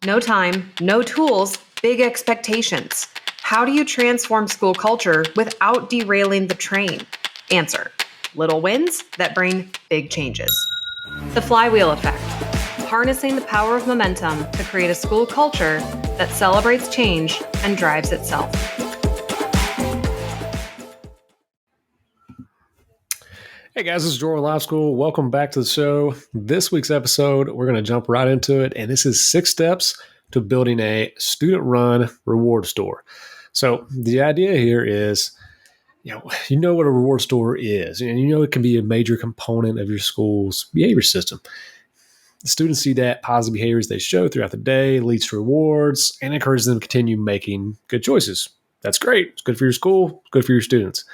No time, no tools, big expectations. How do you transform school culture without derailing the train? Answer: little wins that bring big changes. The flywheel effect: harnessing the power of momentum to create a school culture that celebrates change and drives itself. Hey guys, this is Jordan Live School. Welcome back to the show. This week's episode, we're going to jump right into it, and this is 6 steps to building a student-run reward store. So the idea here is, you know what a reward store is, and you know it can be a major component of your school's behavior system. The students see that positive behaviors they show throughout the day leads to rewards and encourages them to continue making good choices. That's great. It's good for your school. It's good for your students.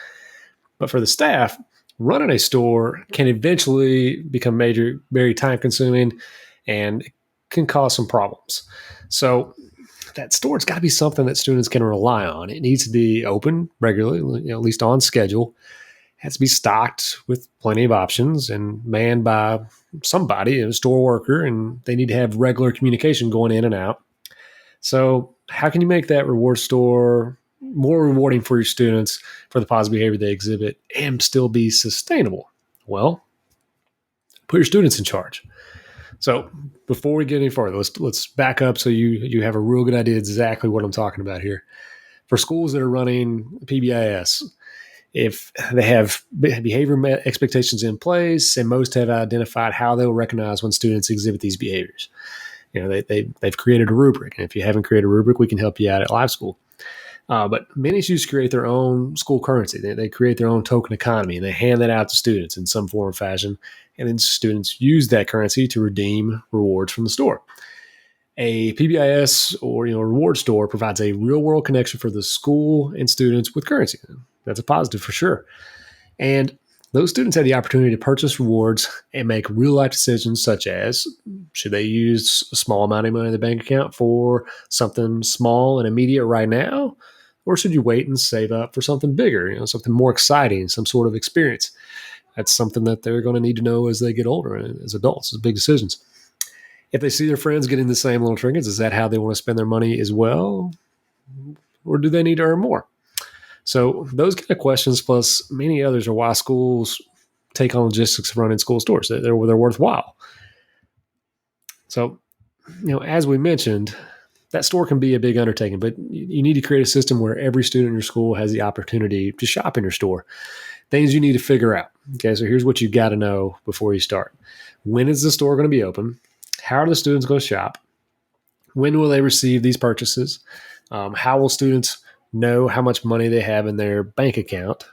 But for the staff, running a store can eventually become very time consuming and can cause some problems. So that store's got to be something that students can rely on. It needs to be open regularly, at least on schedule. It has to be stocked with plenty of options and manned by somebody, a store worker, and they need to have regular communication going in and out. So how can you make that reward store more rewarding for your students for the positive behavior they exhibit and still be sustainable? Well, put your students in charge. So before we get any further, let's back up so you have a real good idea exactly what I'm talking about here. For schools that are running PBIS, if they have behavior expectations in place, and most have identified how they'll recognize when students exhibit these behaviors. They've created a rubric, and if you haven't created a rubric, we can help you out at Live School. But many schools create their own school currency. They create their own token economy, and they hand that out to students in some form or fashion. And then students use that currency to redeem rewards from the store. A PBIS or reward store provides a real-world connection for the school and students with currency. That's a positive for sure. And those students have the opportunity to purchase rewards and make real-life decisions such as, should they use a small amount of money in the bank account for something small and immediate right now? Or should you wait and save up for something bigger, something more exciting, some sort of experience? That's something that they're going to need to know as they get older and as adults. It's big decisions. If they see their friends getting the same little trinkets, is that how they want to spend their money as well? Or do they need to earn more? So those kind of questions, plus many others, are why schools take on logistics of running school stores. They're worthwhile. So, as we mentioned, that store can be a big undertaking, but you need to create a system where every student in your school has the opportunity to shop in your store. Things you need to figure out. Okay, so here's what you've got to know before you start. When is the store going to be open? How are the students going to shop? When will they receive these purchases? How will students know how much money they have in their bank account?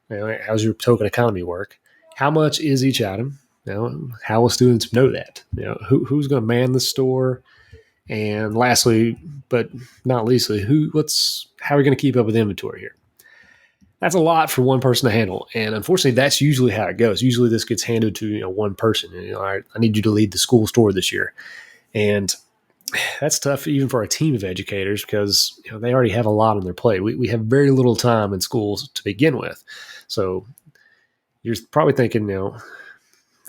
How's your token economy work? How much is each item? How will students know that? Who's going to man the store? And lastly, but not leastly, how are we going to keep up with inventory here? That's a lot for one person to handle. And unfortunately, that's usually how it goes. Usually this gets handed to one person. All right, I need you to lead the school store this year. And that's tough even for a team of educators because they already have a lot on their plate. We have very little time in schools to begin with. So you're probably thinking,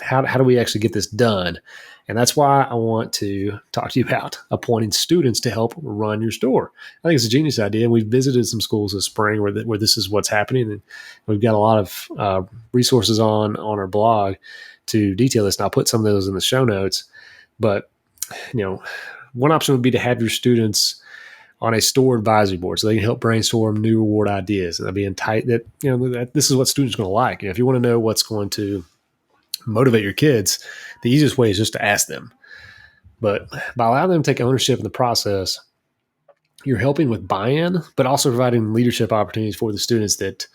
how do we actually get this done? And that's why I want to talk to you about appointing students to help run your store. I think it's a genius idea. And we've visited some schools this spring where this is what's happening. And we've got a lot of resources on our blog to detail this. And I'll put some of those in the show notes. But, one option would be to have your students on a store advisory board so they can help brainstorm new reward ideas. And be in tight that this is what students are going to like. If you want to know what's going to motivate your kids, the easiest way is just to ask them. But by allowing them to take ownership in the process, you're helping with buy-in, but also providing leadership opportunities for the students that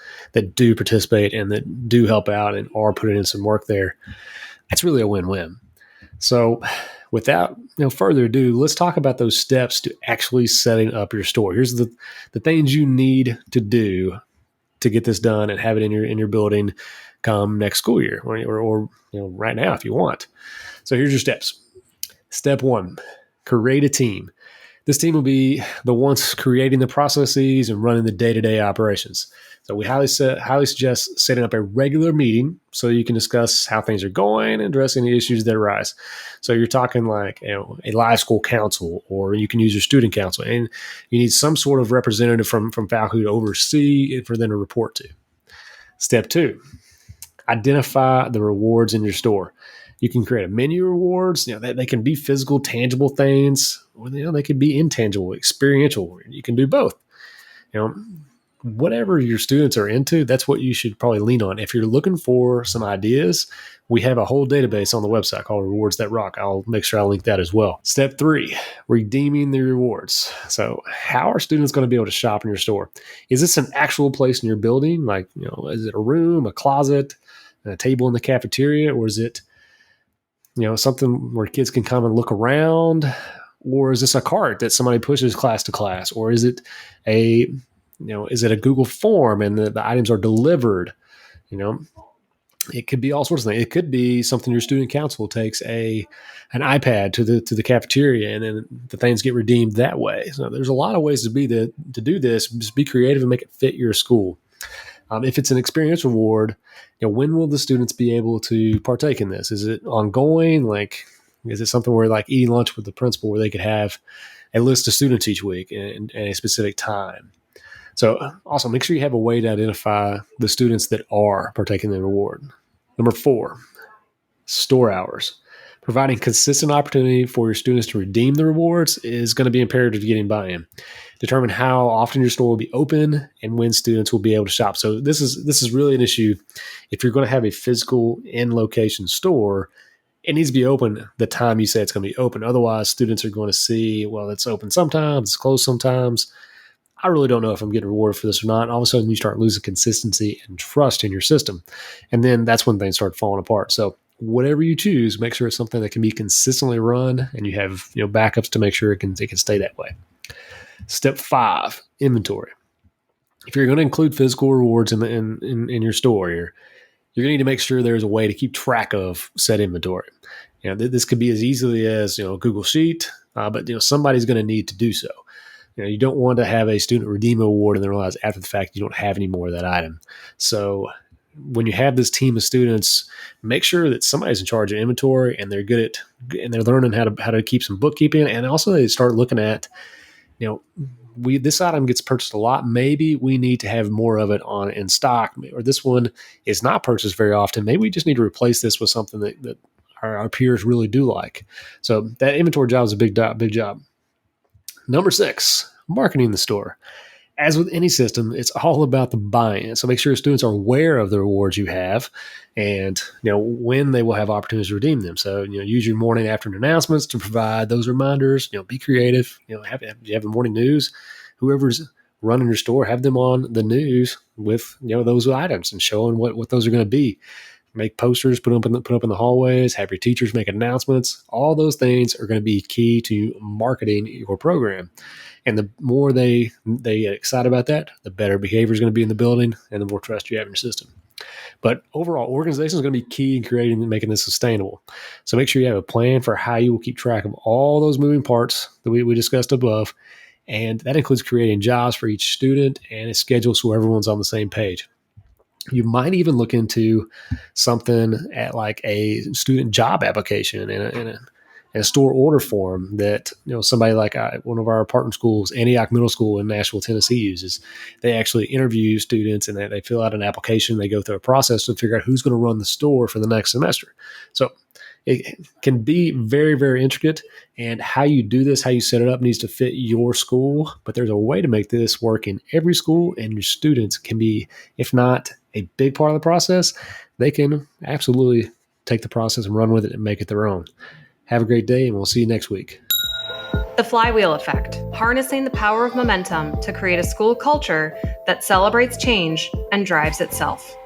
do participate and that do help out and are putting in some work there. That's really a win-win. So without further ado, let's talk about those steps to actually setting up your store. Here's the things you need to do to get this done and have it in your building come next school year or right now if you want. So here's your steps. Step 1, create a team. This team will be the ones creating the processes and running the day-to-day operations. So we highly suggest setting up a regular meeting so you can discuss how things are going and address any issues that arise. So you're talking like a live school council, or you can use your student council, and you need some sort of representative from faculty to oversee and for them to report to. Step 2, identify the rewards in your store. You can create a menu of rewards. They can be physical, tangible things, or they could be intangible, experiential. You can do both. Whatever your students are into, that's what you should probably lean on. If you're looking for some ideas, we have a whole database on the website called Rewards That Rock. I'll make sure I link that as well. Step 3, redeeming the rewards. So how are students going to be able to shop in your store? Is this an actual place in your building? Like, is it a room, a closet, a table in the cafeteria, or is it something where kids can come and look around? Or is this a cart that somebody pushes class to class? Or is it a Google form and the items are delivered? It could be all sorts of things. It could be something your student council takes an iPad to the cafeteria, and then the things get redeemed that way. So there's a lot of ways to do this. Just be creative and make it fit your school. If it's an experiential reward, when will the students be able to partake in this? Is it ongoing? Like, is it something where, like, eating lunch with the principal, where they could have a list of students each week and a specific time? So also make sure you have a way to identify the students that are partaking in the reward. Number 4, store hours. Providing consistent opportunity for your students to redeem the rewards is going to be imperative to getting buy-in. Determine how often your store will be open and when students will be able to shop. So this is really an issue. If you're going to have a physical in-location store, it needs to be open the time you say it's going to be open. Otherwise, students are going to see, well, it's open sometimes, it's closed sometimes. I really don't know if I'm getting rewarded for this or not. All of a sudden, you start losing consistency and trust in your system. And then that's when things start falling apart. So whatever you choose, make sure it's something that can be consistently run, and you have backups to make sure it can stay that way. Step 5, inventory. If you're going to include physical rewards in your store, you're going to need to make sure there's a way to keep track of said inventory. This could be as easily as a Google Sheet, but somebody's going to need to do so. You don't want to have a student redeem a reward and then realize after the fact you don't have any more of that item. So when you have this team of students, make sure that somebody's in charge of inventory and they're good at, and they're learning how to keep some bookkeeping. And also they start looking at, this item gets purchased a lot. Maybe we need to have more of it in stock, or this one is not purchased very often. Maybe we just need to replace this with something that our peers really do like. So that inventory job is a big job. Number 6, marketing the store. As with any system, it's all about the buy-in. So make sure your students are aware of the rewards you have and when they will have opportunities to redeem them. So use your morning, afternoon announcements to provide those reminders. Be creative. You have the morning news. Whoever's running your store, have them on the news with those items and showing what those are going to be. Make posters, put up in the hallways, have your teachers make announcements. All those things are going to be key to marketing your program. And the more they get excited about that, the better behavior is going to be in the building and the more trust you have in your system. But overall, organization is going to be key in creating and making this sustainable. So make sure you have a plan for how you will keep track of all those moving parts that we discussed above. And that includes creating jobs for each student and a schedule so everyone's on the same page. You might even look into something at like a student job application and a store order form that somebody like one of our partner schools, Antioch Middle School in Nashville, Tennessee, uses. They actually interview students and they fill out an application. They go through a process to figure out who's going to run the store for the next semester. So it can be very, very intricate, and how you do this, how you set it up, needs to fit your school. But there's a way to make this work in every school, and your students can be, if not a big part of the process, they can absolutely take the process and run with it and make it their own. Have a great day, and we'll see you next week. The flywheel effect, harnessing the power of momentum to create a school culture that celebrates change and drives itself.